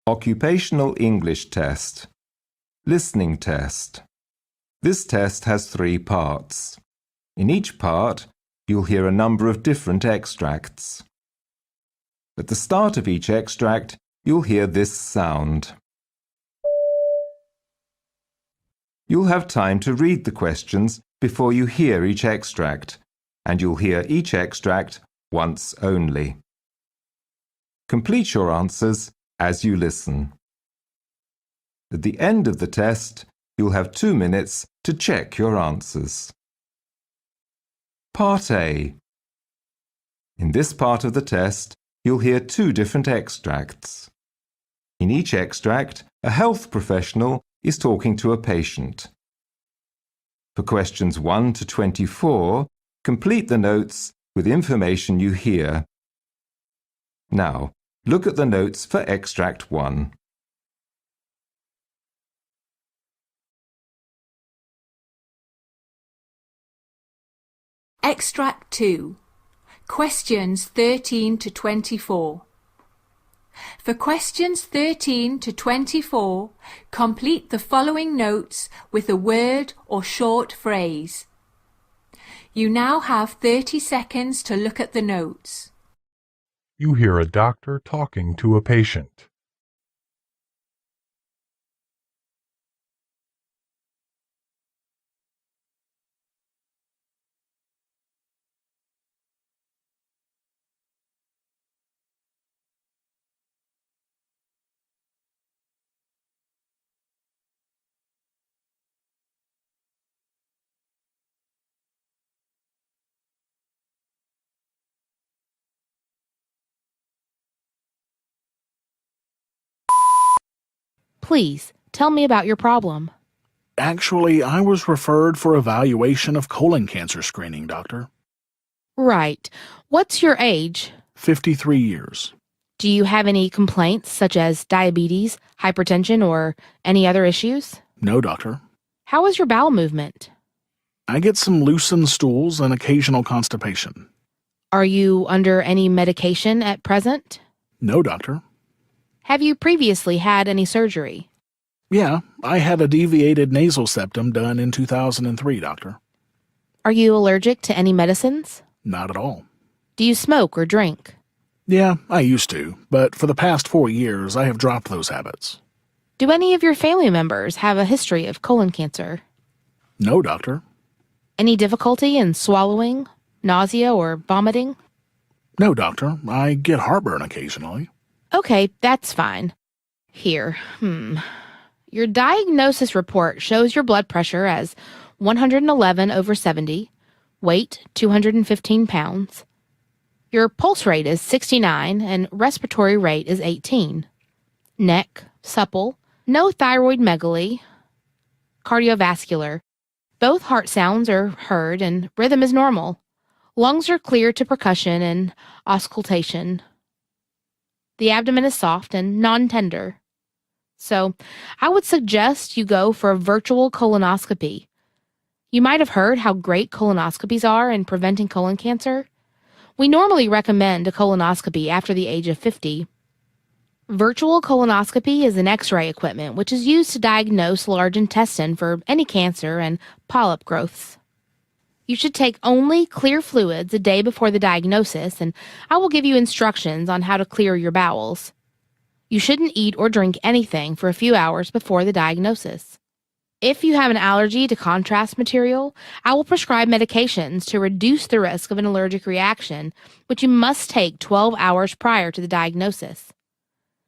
Occupational English Test. Listening Test. This test has 3 parts. In each part, you'll hear a number of different extracts. At the start of each extract, you'll hear this sound. You'll have time to read the questions before you hear each extract, and you'll hear each extract once only. Complete your answers as you listen. At the end of the test, you'll have 2 minutes to check your answers. Part A. In this part of the test, you'll hear 2 different extracts. In each extract, a health professional is talking to a patient. For questions 1 to 24, complete the notes with information you hear. Now, look at the notes for extract 1. Extract 2. Questions 13 to 24. For questions 13 to 24, complete the following notes with a word or short phrase. You now have 30 seconds to look at the notes. You hear a doctor talking to a patient. Please, tell me about your problem. Actually, I was referred for evaluation of colon cancer screening, doctor. Right. What's your age? 53 years. Do you have any complaints such as diabetes, hypertension, or any other issues? No, doctor. How is your bowel movement? I get some loosened stools and occasional constipation. Are you under any medication at present? No, doctor. Have you previously had any surgery? Yeah, I had a deviated nasal septum done in 2003, doctor. Are you allergic to any medicines? Not at all. Do you smoke or drink? Yeah, I used to, but for the past 4 years, I have dropped those habits. Do any of your family members have a history of colon cancer? No, doctor. Any difficulty in swallowing, nausea, or vomiting? No, doctor. I get heartburn occasionally. Okay, that's fine. Here, Your diagnosis report shows your blood pressure as 111/70, weight 215 pounds. Your pulse rate is 69 and respiratory rate is 18. Neck, supple, no thyroid megaly, cardiovascular. Both heart sounds are heard and rhythm is normal. Lungs are clear to percussion and auscultation. The abdomen is soft and non-tender. So, I would suggest you go for a virtual colonoscopy. You might have heard how great colonoscopies are in preventing colon cancer. We normally recommend a colonoscopy after the age of 50. Virtual colonoscopy is an X-ray equipment which is used to diagnose large intestine for any cancer and polyp growths. You should take only clear fluids a day before the diagnosis, and I will give you instructions on how to clear your bowels. You shouldn't eat or drink anything for a few hours before the diagnosis. If you have an allergy to contrast material, I will prescribe medications to reduce the risk of an allergic reaction, which you must take 12 hours prior to the diagnosis.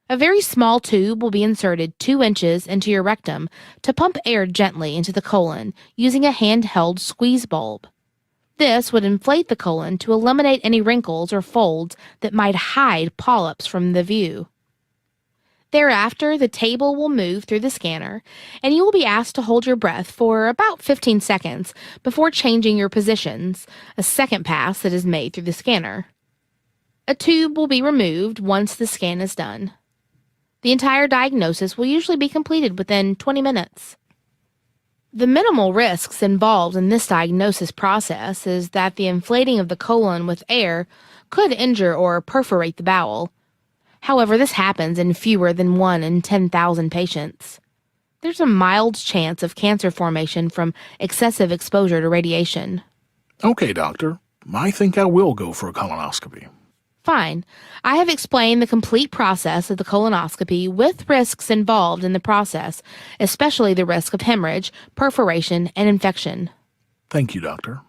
A very small tube will be inserted 2 inches into your rectum to pump air gently into the colon using a handheld squeeze bulb. This would inflate the colon to eliminate any wrinkles or folds that might hide polyps from the view. Thereafter, the table will move through the scanner, and you will be asked to hold your breath for about 15 seconds before changing your positions, a second pass that is made through the scanner. A tube will be removed once the scan is done. The entire diagnosis will usually be completed within 20 minutes. The minimal risks involved in this diagnosis process is that the inflating of the colon with air could injure or perforate the bowel. However, this happens in fewer than 1 in 10,000 patients. There's a mild chance of cancer formation from excessive exposure to radiation. Okay, doctor. I think I will go for a colonoscopy. Fine. I have explained the complete process of the colonoscopy with risks involved in the process, especially the risk of hemorrhage, perforation, and infection. Thank you, doctor.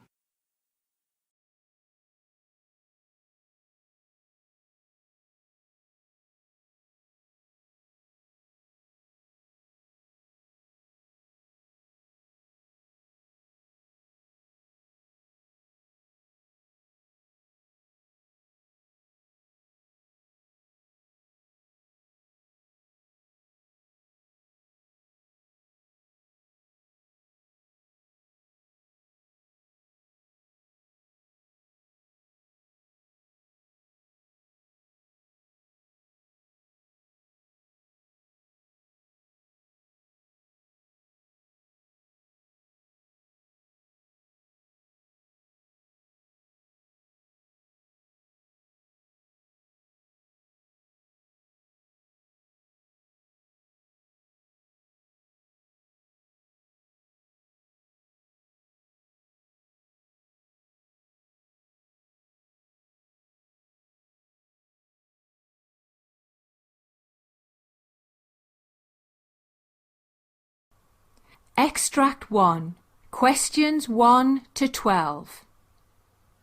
Extract 1. Questions 1 to 12.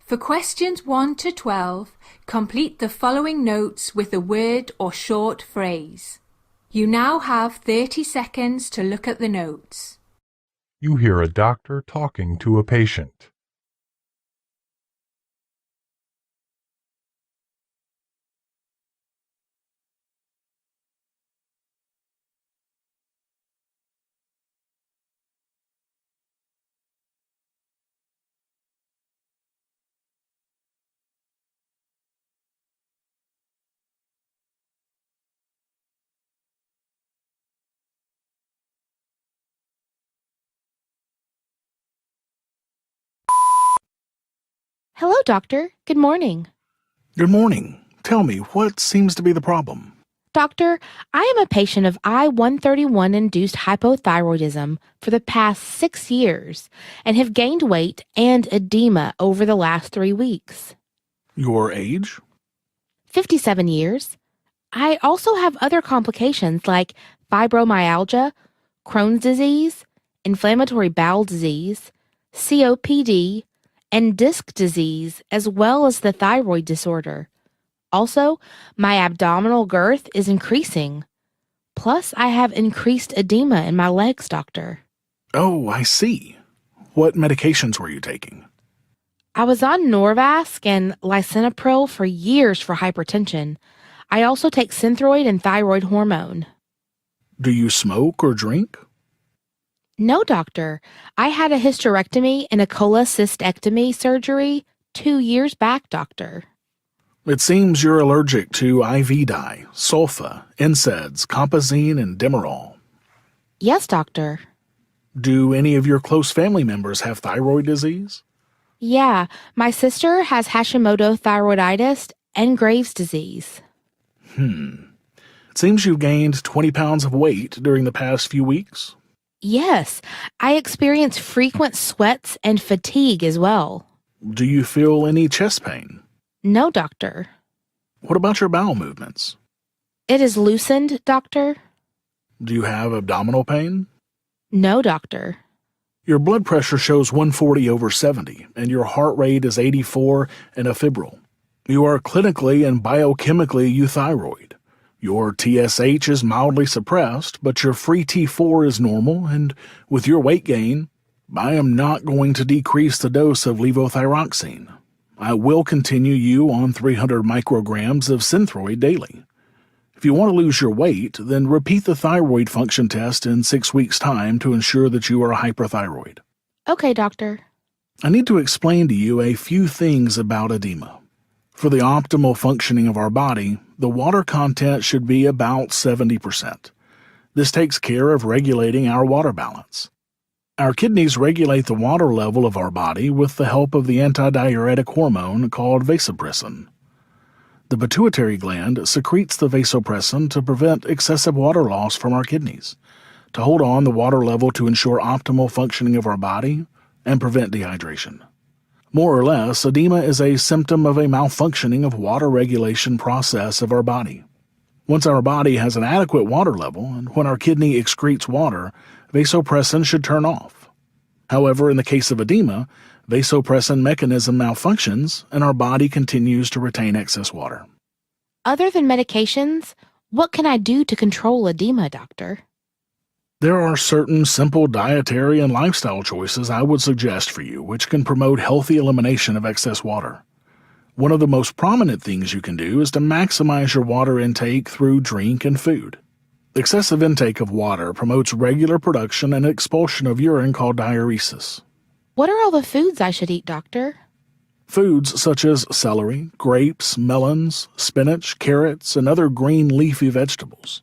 For questions 1 to 12, complete the following notes with a word or short phrase. You now have 30 seconds to look at the notes. You hear a doctor talking to a patient. Hello, doctor. Good morning. Good morning. Tell me, what seems to be the problem? Doctor, I am a patient of I-131-induced hypothyroidism for the past 6 years and have gained weight and edema over the last 3 weeks. Your age? 57 years. I also have other complications like fibromyalgia, Crohn's disease, inflammatory bowel disease, COPD, and disc disease, as well as the thyroid disorder. Also, my abdominal girth is increasing. Plus, I have increased edema in my legs, doctor. Oh, I see. What medications were you taking? I was on Norvasc and lisinopril for years for hypertension. I also take Synthroid and thyroid hormone. Do you smoke or drink? No, doctor. I had a hysterectomy and a cholecystectomy surgery 2 years back, doctor. It seems you're allergic to IV dye, sulfa, NSAIDs, compazine, and Demerol. Yes, doctor. Do any of your close family members have thyroid disease? Yeah, my sister has Hashimoto thyroiditis and Graves' disease. It seems you've gained 20 pounds of weight during the past few weeks. Yes, I experience frequent sweats and fatigue as well. Do you feel any chest pain? No, doctor. What about your bowel movements? It is loosened, doctor. Do you have abdominal pain? No, doctor. Your blood pressure shows 140/70, and your heart rate is 84 and a febrile. You are clinically and biochemically euthyroid. Your TSH is mildly suppressed, but your free T4 is normal, and with your weight gain, I am not going to decrease the dose of levothyroxine. I will continue you on 300 micrograms of Synthroid daily. If you want to lose your weight, then repeat the thyroid function test in 6 weeks' time to ensure that you are hyperthyroid. Okay, doctor. I need to explain to you a few things about edema. For the optimal functioning of our body, the water content should be about 70%. This takes care of regulating our water balance. Our kidneys regulate the water level of our body with the help of the antidiuretic hormone called vasopressin. The pituitary gland secretes the vasopressin to prevent excessive water loss from our kidneys, to hold on the water level to ensure optimal functioning of our body and prevent dehydration. More or less, edema is a symptom of a malfunctioning of water regulation process of our body. Once our body has an adequate water level, and when our kidney excretes water, vasopressin should turn off. However, in the case of edema, vasopressin mechanism malfunctions and our body continues to retain excess water. Other than medications, what can I do to control edema, doctor? There are certain simple dietary and lifestyle choices I would suggest for you which can promote healthy elimination of excess water. One of the most prominent things you can do is to maximize your water intake through drink and food. Excessive intake of water promotes regular production and expulsion of urine called diuresis. What are all the foods I should eat, doctor? Foods such as celery, grapes, melons, spinach, carrots, and other green leafy vegetables.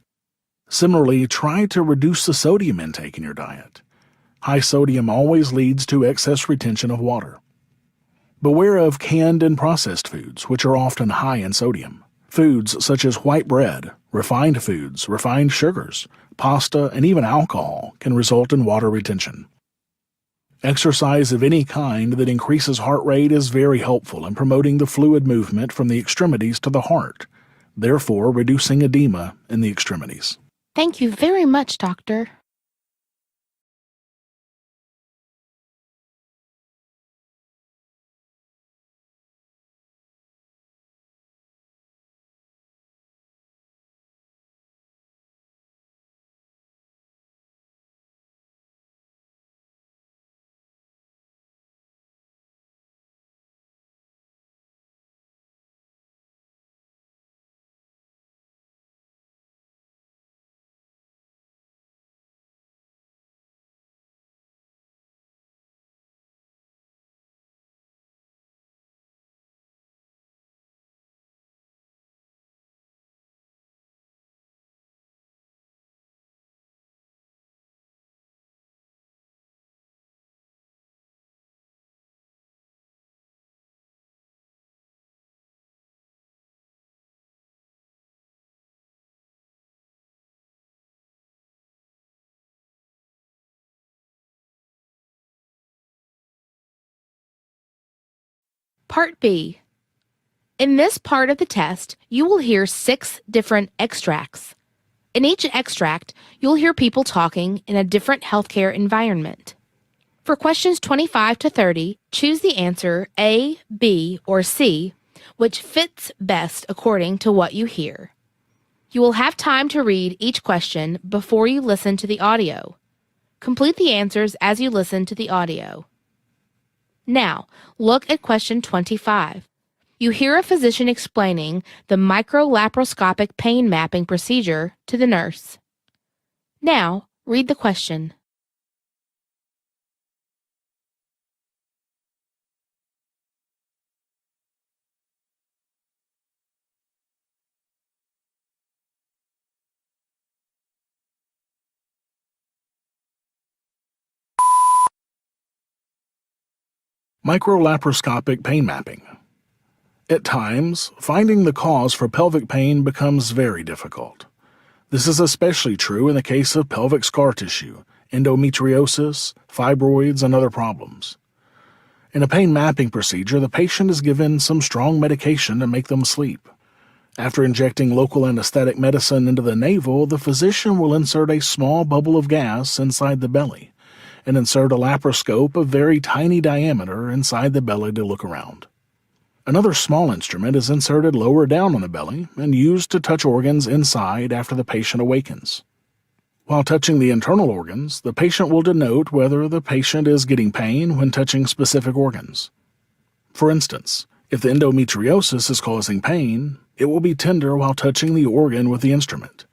Similarly, try to reduce the sodium intake in your diet. High sodium always leads to excess retention of water. Beware of canned and processed foods, which are often high in sodium. Foods such as white bread, refined foods, refined sugars, pasta, and even alcohol can result in water retention. Exercise of any kind that increases heart rate is very helpful in promoting the fluid movement from the extremities to the heart, therefore reducing edema in the extremities. Thank you very much, doctor. Part B. In this part of the test, you will hear 6 different extracts. In each extract, you'll hear people talking in a different healthcare environment. For questions 25 to 30, choose the answer A, B, or C, which fits best according to what you hear. You will have time to read each question before you listen to the audio. Complete the answers as you listen to the audio. Now, look at question 25. You hear a physician explaining the microlaparoscopic pain mapping procedure to the nurse. Now, read the question. Microlaparoscopic pain mapping. At times, finding the cause for pelvic pain becomes very difficult. This is especially true in the case of pelvic scar tissue, endometriosis, fibroids, and other problems. In a pain mapping procedure, the patient is given some strong medication to make them sleep. After injecting local anesthetic medicine into the navel, the physician will insert a small bubble of gas inside the belly and insert a laparoscope of very tiny diameter inside the belly to look around. Another small instrument is inserted lower down on the belly and used to touch organs inside after the patient awakens. While touching the internal organs, the patient will denote whether the patient is getting pain when touching specific organs. For instance, if the endometriosis is causing pain, it will be tender while touching the organ with the instrument.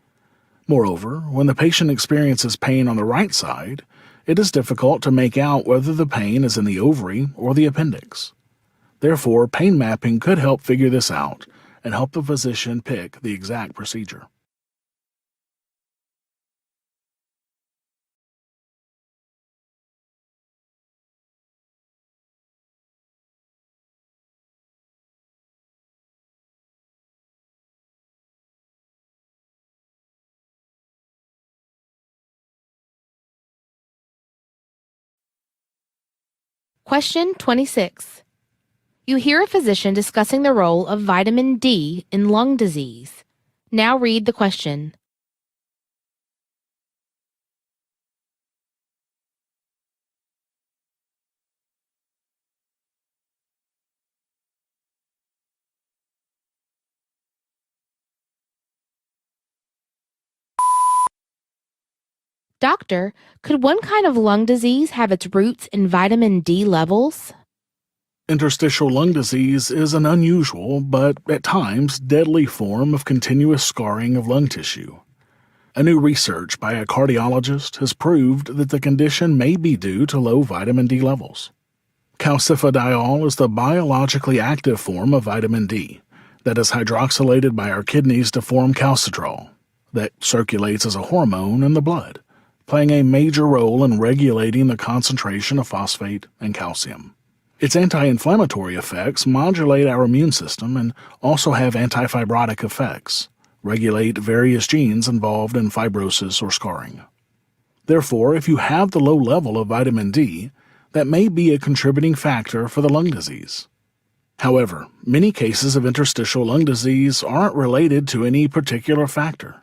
Moreover, when the patient experiences pain on the right side, it is difficult to make out whether the pain is in the ovary or the appendix. Therefore, pain mapping could help figure this out and help the physician pick the exact procedure. Question 26. You hear a physician discussing the role of vitamin D in lung disease. Now read the question. Doctor, could one kind of lung disease have its roots in vitamin D levels? Interstitial lung disease is an unusual, but at times deadly form of continuous scarring of lung tissue. A new research by a cardiologist has proved that the condition may be due to low vitamin D levels. Calcifediol is the biologically active form of vitamin D that is hydroxylated by our kidneys to form calcitrol that circulates as a hormone in the blood, playing a major role in regulating the concentration of phosphate and calcium. Its anti-inflammatory effects modulate our immune system and also have antifibrotic effects, regulate various genes involved in fibrosis or scarring. Therefore, if you have the low level of vitamin D, that may be a contributing factor for the lung disease. However, many cases of interstitial lung disease aren't related to any particular factor.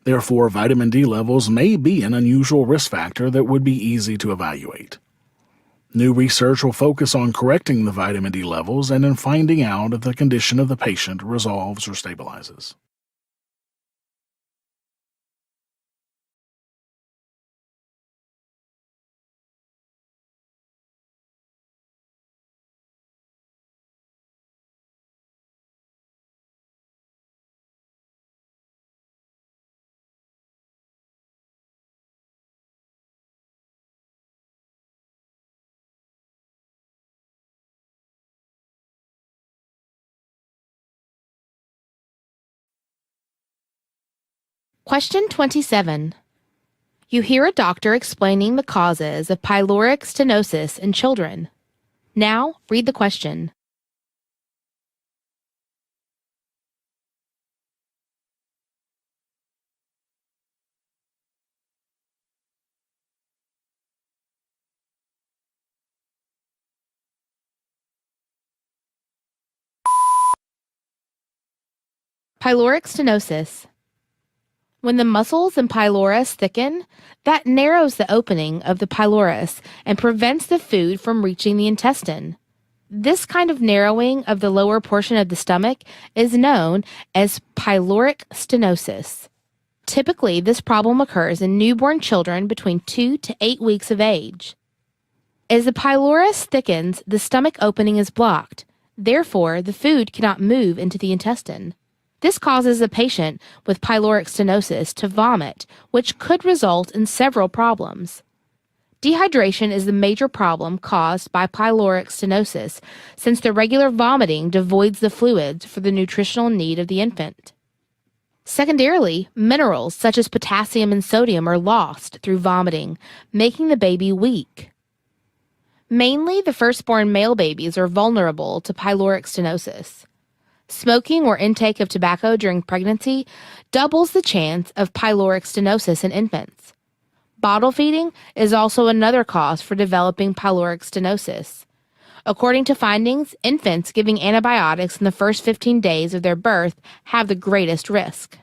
Therefore, vitamin D levels may be an unusual risk factor that would be easy to evaluate. New research will focus on correcting the vitamin D levels and in finding out if the condition of the patient resolves or stabilizes. Question 27. You hear a doctor explaining the causes of pyloric stenosis in children. Now read the question. Pyloric stenosis. When the muscles in pylorus thicken, that narrows the opening of the pylorus and prevents the food from reaching the intestine. This kind of narrowing of the lower portion of the stomach is known as pyloric stenosis. Typically, this problem occurs in newborn children between 2 to 8 weeks of age. As the pylorus thickens, the stomach opening is blocked. Therefore, the food cannot move into the intestine. This causes a patient with pyloric stenosis to vomit, which could result in several problems. Dehydration is the major problem caused by pyloric stenosis, since the regular vomiting devoids the fluids for the nutritional need of the infant. Secondarily, minerals such as potassium and sodium are lost through vomiting, making the baby weak. Mainly, the firstborn male babies are vulnerable to pyloric stenosis. Smoking or intake of tobacco during pregnancy doubles the chance of pyloric stenosis in infants. Bottle feeding is also another cause for developing pyloric stenosis. According to findings, infants giving antibiotics in the first 15 days of their birth have the greatest risk.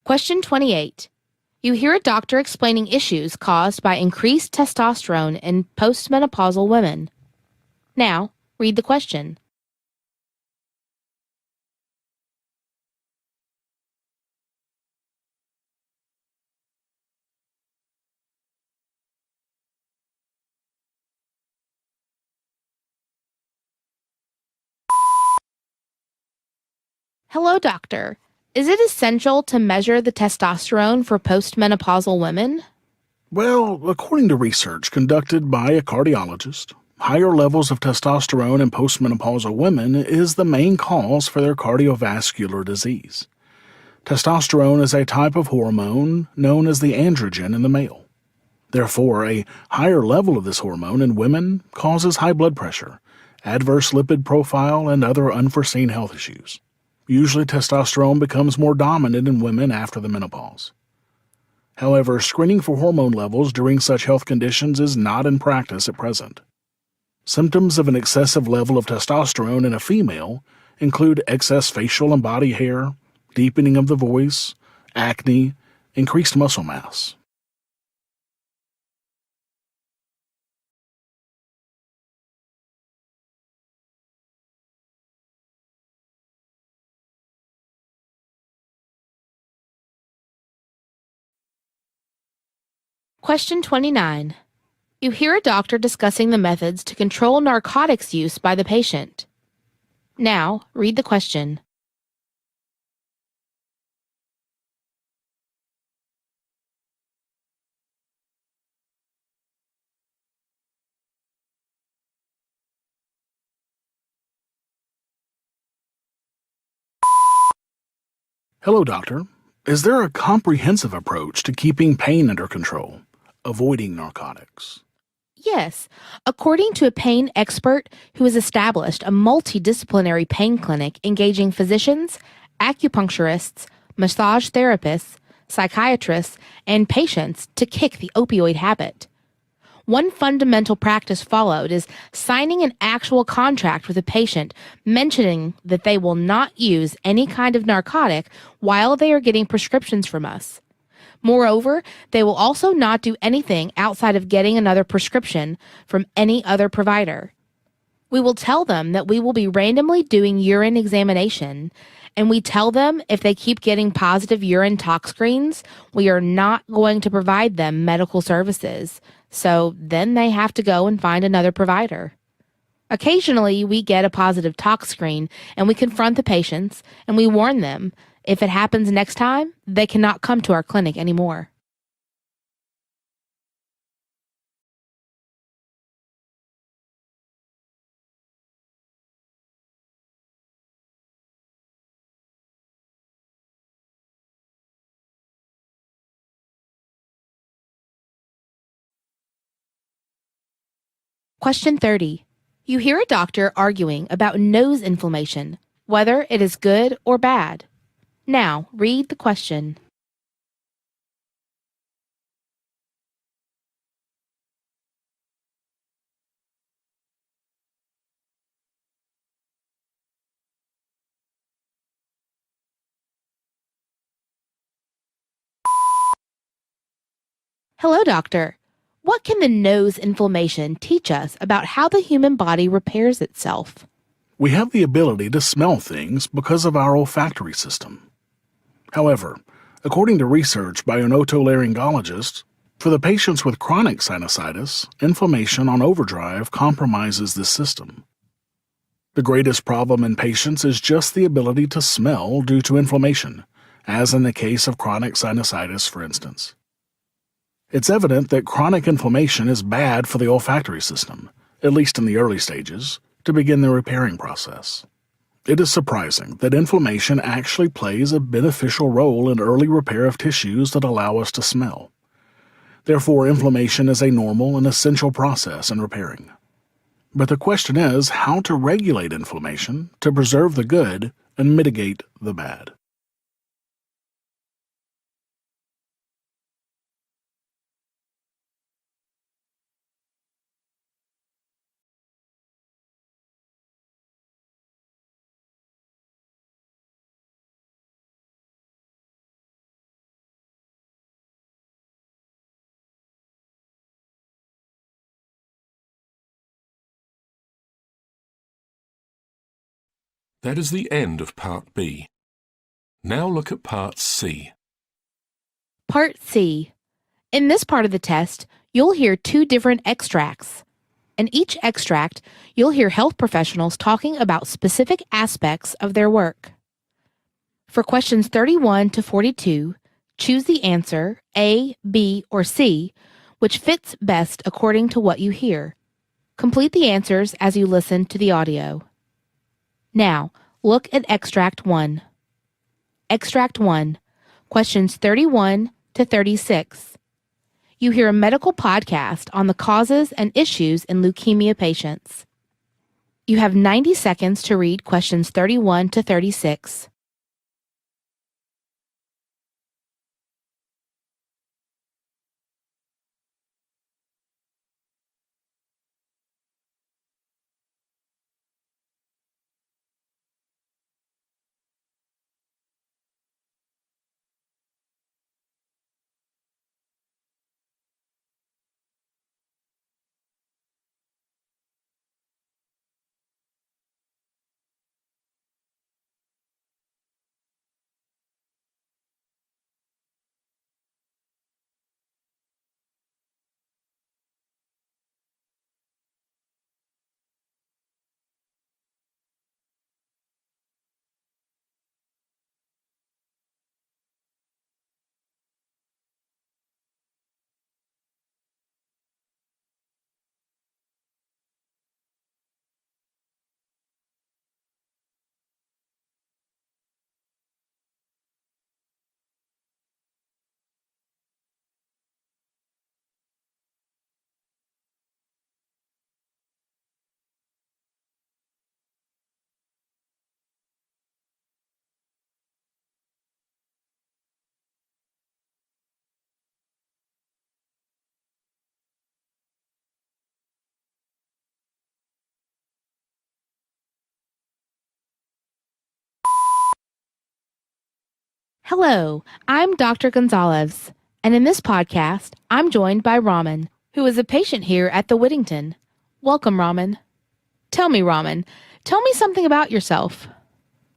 Question 28. You hear a doctor explaining issues caused by increased testosterone in postmenopausal women. Now, read the question. Hello, doctor. Is it essential to measure the testosterone for postmenopausal women? Well, according to research conducted by a cardiologist, higher levels of testosterone in postmenopausal women is the main cause for their cardiovascular disease. Testosterone is a type of hormone known as the androgen in the male. Therefore, a higher level of this hormone in women causes high blood pressure, adverse lipid profile, and other unforeseen health issues. Usually, testosterone becomes more dominant in women after the menopause. However, screening for hormone levels during such health conditions is not in practice at present. Symptoms of an excessive level of testosterone in a female include excess facial and body hair, deepening of the voice, acne, increased muscle mass. Question 29. You hear a doctor discussing the methods to control narcotics use by the patient. Now, read the question. Hello, doctor. Is there a comprehensive approach to keeping pain under control, avoiding narcotics? Yes, according to a pain expert who has established a multidisciplinary pain clinic engaging physicians, acupuncturists, massage therapists, psychiatrists, and patients to kick the opioid habit. One fundamental practice followed is signing an actual contract with a patient mentioning that they will not use any kind of narcotic while they are getting prescriptions from us. Moreover, they will also not do anything outside of getting another prescription from any other provider. We will tell them that we will be randomly doing urine examination, and we tell them if they keep getting positive urine tox screens, we are not going to provide them medical services. So then they have to go and find another provider. Occasionally, we get a positive tox screen, and we confront the patients, and we warn them. If it happens next time, they cannot come to our clinic anymore. Question 30. You hear a doctor arguing about nose inflammation, whether it is good or bad. Now, read the question. Hello, doctor. What can the nose inflammation teach us about how the human body repairs itself? We have the ability to smell things because of our olfactory system. However, according to research by an otolaryngologist, for the patients with chronic sinusitis, inflammation on overdrive compromises this system. The greatest problem in patients is just the ability to smell due to inflammation, as in the case of chronic sinusitis, for instance. It's evident that chronic inflammation is bad for the olfactory system, at least in the early stages, to begin the repairing process. It is surprising that inflammation actually plays a beneficial role in early repair of tissues that allow us to smell. Therefore, inflammation is a normal and essential process in repairing. But the question is how to regulate inflammation to preserve the good and mitigate the bad. That is the end of Part B. Now look at Part C. Part C. In this part of the test, you'll hear two different extracts. In each extract, you'll hear health professionals talking about specific aspects of their work. For questions 31 to 42, choose the answer A, B, or C, which fits best according to what you hear. Complete the answers as you listen to the audio. Now, look at Extract 1. Extract 1, questions 31 to 36. You hear a medical podcast on the causes and issues in leukemia patients. You have 90 seconds to read questions 31 to 36. Hello, I'm Dr. Gonzalez, and in this podcast, I'm joined by Raman, who is a patient here at the Whittington. Welcome, Raman. Tell me, Raman, tell me something about yourself.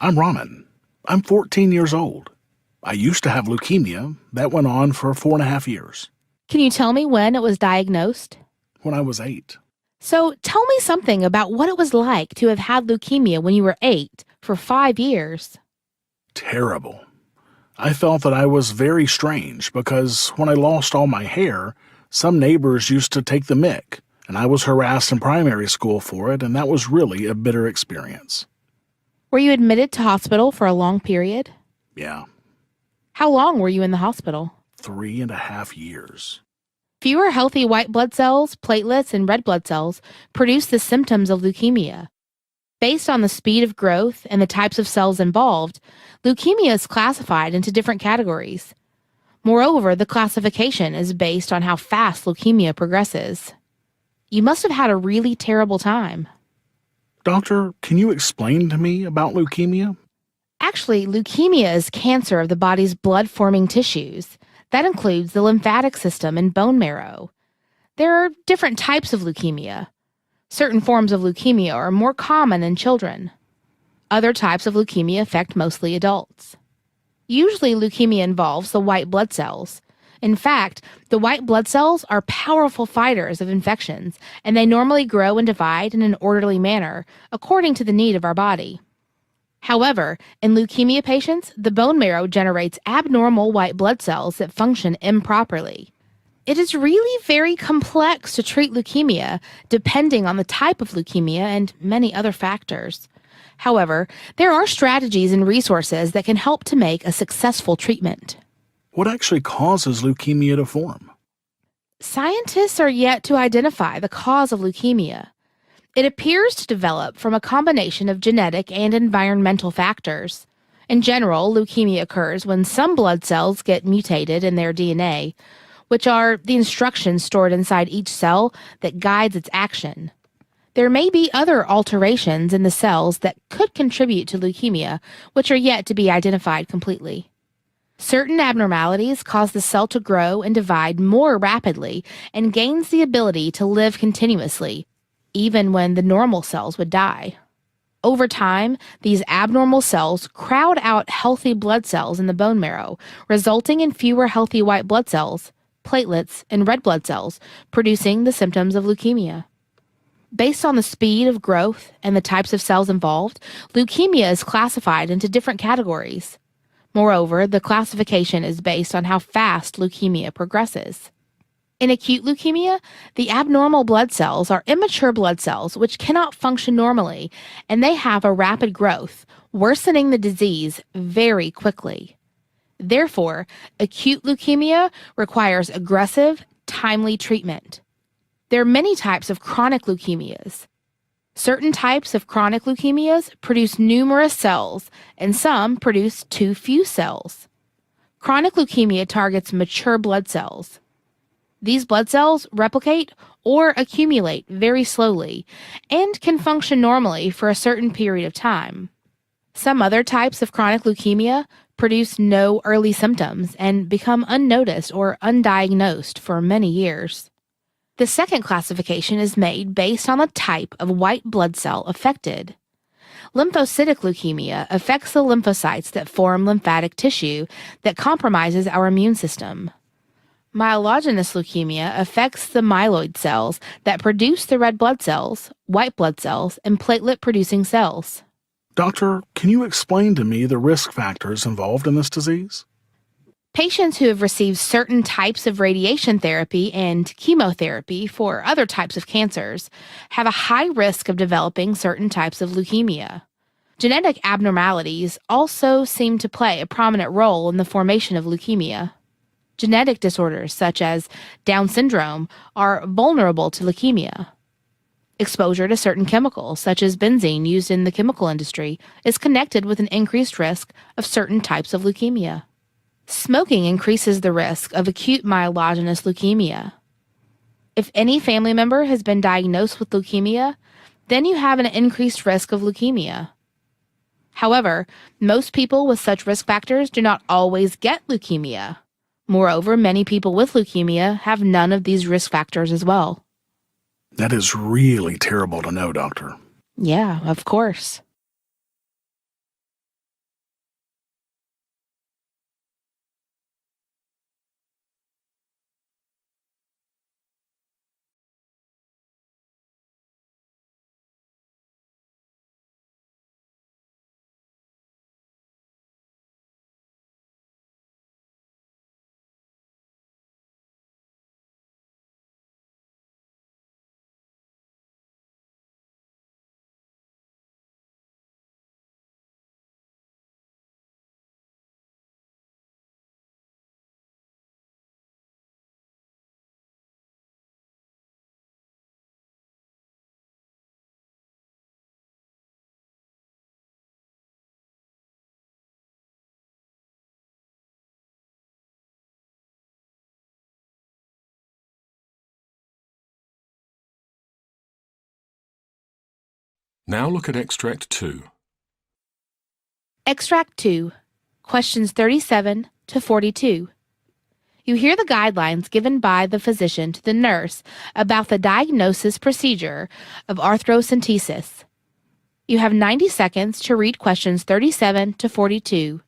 I'm Raman. I'm 14 years old. I used to have leukemia. That went on for 4.5 years. Can you tell me when it was diagnosed? When I was 8. So tell me something about what it was like to have had leukemia when you were 8 for 5 years. Terrible. I felt that I was very strange because when I lost all my hair, some neighbors used to take the mick, and I was harassed in primary school for it, and that was really a bitter experience. Were you admitted to hospital for a long period? Yeah, How long were you in the hospital? 3.5 years. Fewer healthy white blood cells, platelets, and red blood cells produce the symptoms of leukemia. Based on the speed of growth and the types of cells involved, leukemia is classified into different categories. Moreover, the classification is based on how fast leukemia progresses. You must have had a really terrible time. Doctor, can you explain to me about leukemia? Actually, leukemia is cancer of the body's blood-forming tissues. That includes the lymphatic system and bone marrow. There are different types of leukemia. Certain forms of leukemia are more common in children. Other types of leukemia affect mostly adults. Usually, leukemia involves the white blood cells. In fact, the white blood cells are powerful fighters of infections, and they normally grow and divide in an orderly manner, according to the need of our body. However, in leukemia patients, the bone marrow generates abnormal white blood cells that function improperly. It is really very complex to treat leukemia, depending on the type of leukemia and many other factors. However, there are strategies and resources that can help to make a successful treatment. What actually causes leukemia to form? Scientists are yet to identify the cause of leukemia. It appears to develop from a combination of genetic and environmental factors. In general, leukemia occurs when some blood cells get mutated in their DNA, which are the instructions stored inside each cell that guides its action. There may be other alterations in the cells that could contribute to leukemia, which are yet to be identified completely. Certain abnormalities cause the cell to grow and divide more rapidly and gains the ability to live continuously, even when the normal cells would die. Over time, these abnormal cells crowd out healthy blood cells in the bone marrow, resulting in fewer healthy white blood cells, platelets, and red blood cells, producing the symptoms of leukemia. Based on the speed of growth and the types of cells involved, leukemia is classified into different categories. Moreover, the classification is based on how fast leukemia progresses. In acute leukemia, the abnormal blood cells are immature blood cells which cannot function normally, and they have a rapid growth, worsening the disease very quickly. Therefore, acute leukemia requires aggressive, timely treatment. There are many types of chronic leukemias. Certain types of chronic leukemias produce numerous cells, and some produce too few cells. Chronic leukemia targets mature blood cells. These blood cells replicate or accumulate very slowly and can function normally for a certain period of time. Some other types of chronic leukemia produce no early symptoms and become unnoticed or undiagnosed for many years. The second classification is made based on the type of white blood cell affected. Lymphocytic leukemia affects the lymphocytes that form lymphatic tissue that compromises our immune system. Myelogenous leukemia affects the myeloid cells that produce the red blood cells, white blood cells, and platelet-producing cells. Doctor, can you explain to me the risk factors involved in this disease? Patients who have received certain types of radiation therapy and chemotherapy for other types of cancers have a high risk of developing certain types of leukemia. Genetic abnormalities also seem to play a prominent role in the formation of leukemia. Genetic disorders such as Down syndrome are vulnerable to leukemia. Exposure to certain chemicals, such as benzene used in the chemical industry, is connected with an increased risk of certain types of leukemia. Smoking increases the risk of acute myelogenous leukemia. If any family member has been diagnosed with leukemia, then you have an increased risk of leukemia. However, most people with such risk factors do not always get leukemia. Moreover, many people with leukemia have none of these risk factors as well. That is really terrible to know, Doctor. Yeah, of course. Now look at Extract 2. Extract 2, questions 37 to 42. You hear the guidelines given by the physician to the nurse about the diagnosis procedure of arthrocentesis. You have 90 seconds to read questions 37 to 42.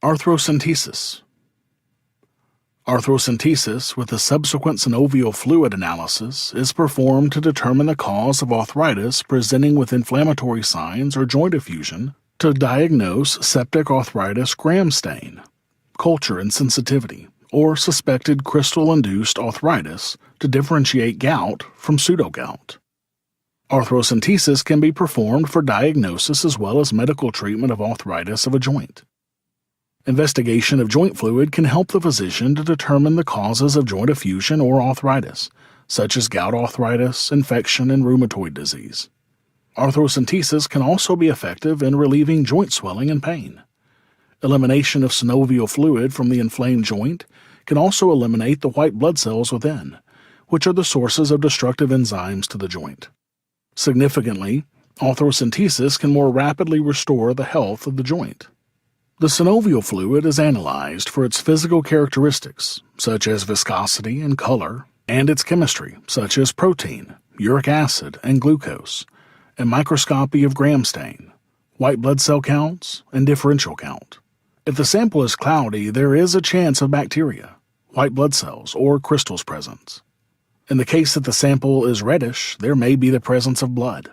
Arthrocentesis. Arthrocentesis with a subsequent synovial fluid analysis is performed to determine the cause of arthritis presenting with inflammatory signs or joint effusion to diagnose septic arthritis gram stain, culture insensitivity, or suspected crystal-induced arthritis to differentiate gout from pseudogout. Arthrocentesis can be performed for diagnosis as well as medical treatment of arthritis of a joint. Investigation of joint fluid can help the physician to determine the causes of joint effusion or arthritis, such as gout arthritis, infection, and rheumatoid disease. Arthrocentesis can also be effective in relieving joint swelling and pain. Elimination of synovial fluid from the inflamed joint can also eliminate the white blood cells within, which are the sources of destructive enzymes to the joint. Significantly, arthrocentesis can more rapidly restore the health of the joint. The synovial fluid is analyzed for its physical characteristics, such as viscosity and color, and its chemistry, such as protein, uric acid, and glucose, and microscopy of gram stain, white blood cell counts, and differential count. If the sample is cloudy, there is a chance of bacteria, white blood cells, or crystals present. In the case that the sample is reddish, there may be the presence of blood.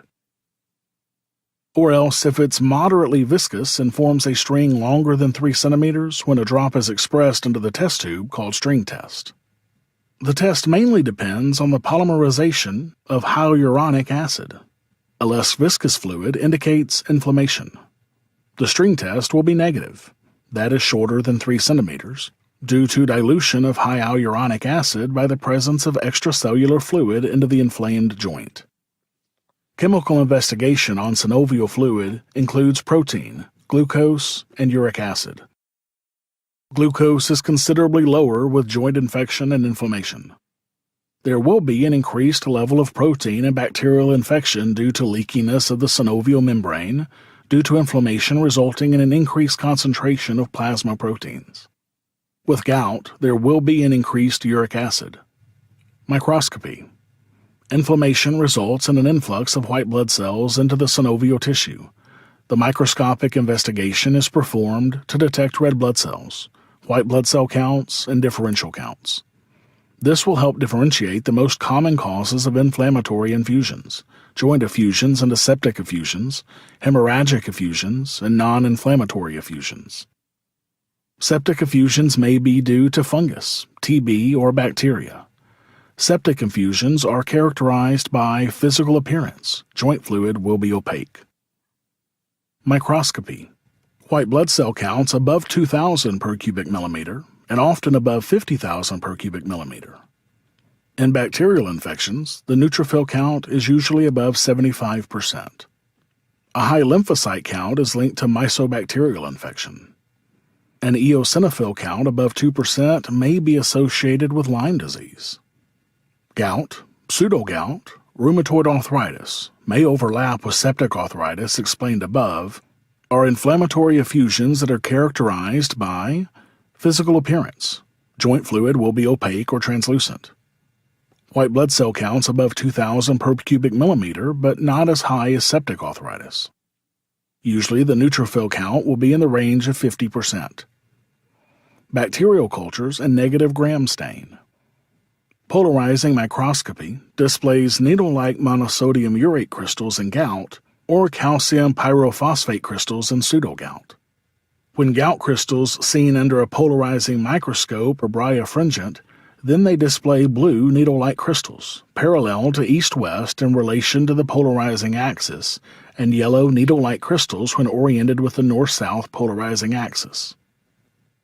Or else, if it's moderately viscous and forms a string longer than 3 centimeters when a drop is expressed into the test tube called string test. The test mainly depends on the polymerization of hyaluronic acid. A less viscous fluid indicates inflammation. The string test will be negative, that is shorter than 3 centimeters, due to dilution of hyaluronic acid by the presence of extracellular fluid into the inflamed joint. Chemical investigation on synovial fluid includes protein, glucose, and uric acid. Glucose is considerably lower with joint infection and inflammation. There will be an increased level of protein and bacterial infection due to leakiness of the synovial membrane, due to inflammation resulting in an increased concentration of plasma proteins. With gout, there will be an increased uric acid. Microscopy. Inflammation results in an influx of white blood cells into the synovial tissue. The microscopic investigation is performed to detect red blood cells, white blood cell counts, and differential counts. This will help differentiate the most common causes of inflammatory infusions, joint effusions into septic effusions, hemorrhagic effusions, and non-inflammatory effusions. Septic effusions may be due to fungus, TB, or bacteria. Septic effusions are characterized by physical appearance. Joint fluid will be opaque. Microscopy. White blood cell counts above 2,000 per cubic millimeter and often above 50,000 per cubic millimeter. In bacterial infections, the neutrophil count is usually above 75%. A high lymphocyte count is linked to mycobacterial infection. An eosinophil count above 2% may be associated with Lyme disease. Gout, pseudogout, rheumatoid arthritis may overlap with septic arthritis explained above, are inflammatory effusions that are characterized by physical appearance. Joint fluid will be opaque or translucent. White blood cell counts above 2,000 per cubic millimeter, but not as high as septic arthritis. Usually the neutrophil count will be in the range of 50%. Bacterial cultures and negative gram stain. Polarizing microscopy displays needle-like monosodium urate crystals in gout or calcium pyrophosphate crystals in pseudogout. When gout crystals seen under a polarizing microscope are birefringent, then they display blue needle-like crystals, parallel to east-west in relation to the polarizing axis, and yellow needle-like crystals when oriented with the north-south polarizing axis.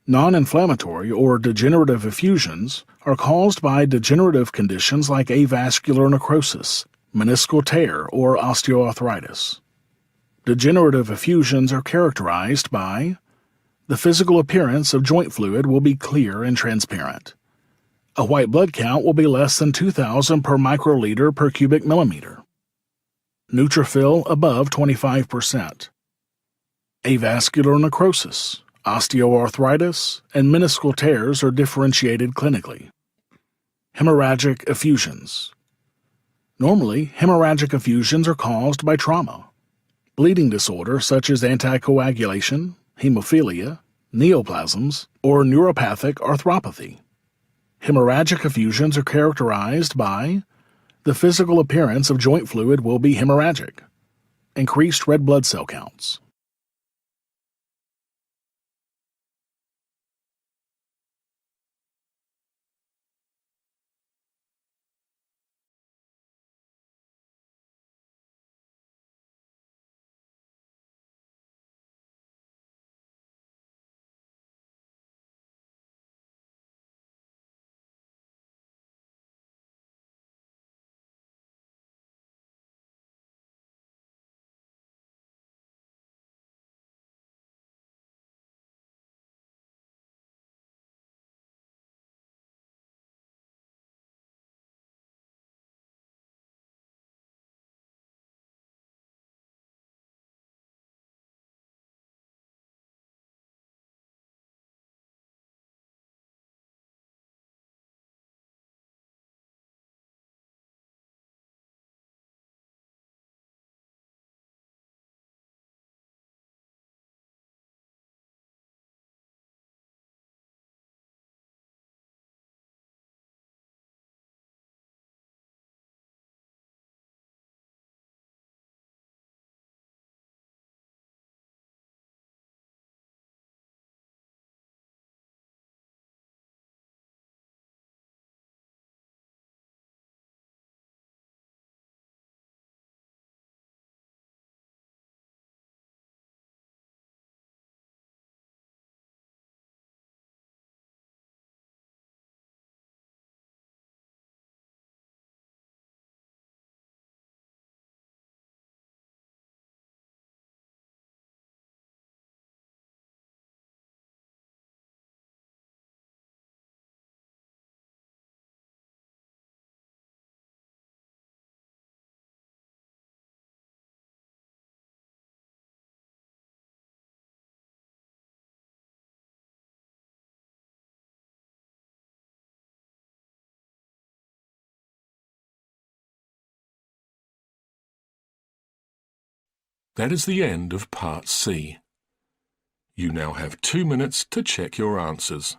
Non-inflammatory or degenerative effusions are caused by degenerative conditions like avascular necrosis, meniscal tear, or osteoarthritis. Degenerative effusions are characterized by the physical appearance of joint fluid will be clear and transparent. A white blood count will be less than 2,000 per microliter per cubic millimeter. Neutrophil above 25%. Avascular necrosis, osteoarthritis, and meniscal tears are differentiated clinically. Hemorrhagic effusions. Normally, hemorrhagic effusions are caused by trauma. Bleeding disorder such as anticoagulation, hemophilia, neoplasms, or neuropathic arthropathy. Hemorrhagic effusions are characterized by the physical appearance of joint fluid will be hemorrhagic, increased red blood cell counts. That is the end of Part C. You now have 2 minutes to check your answers.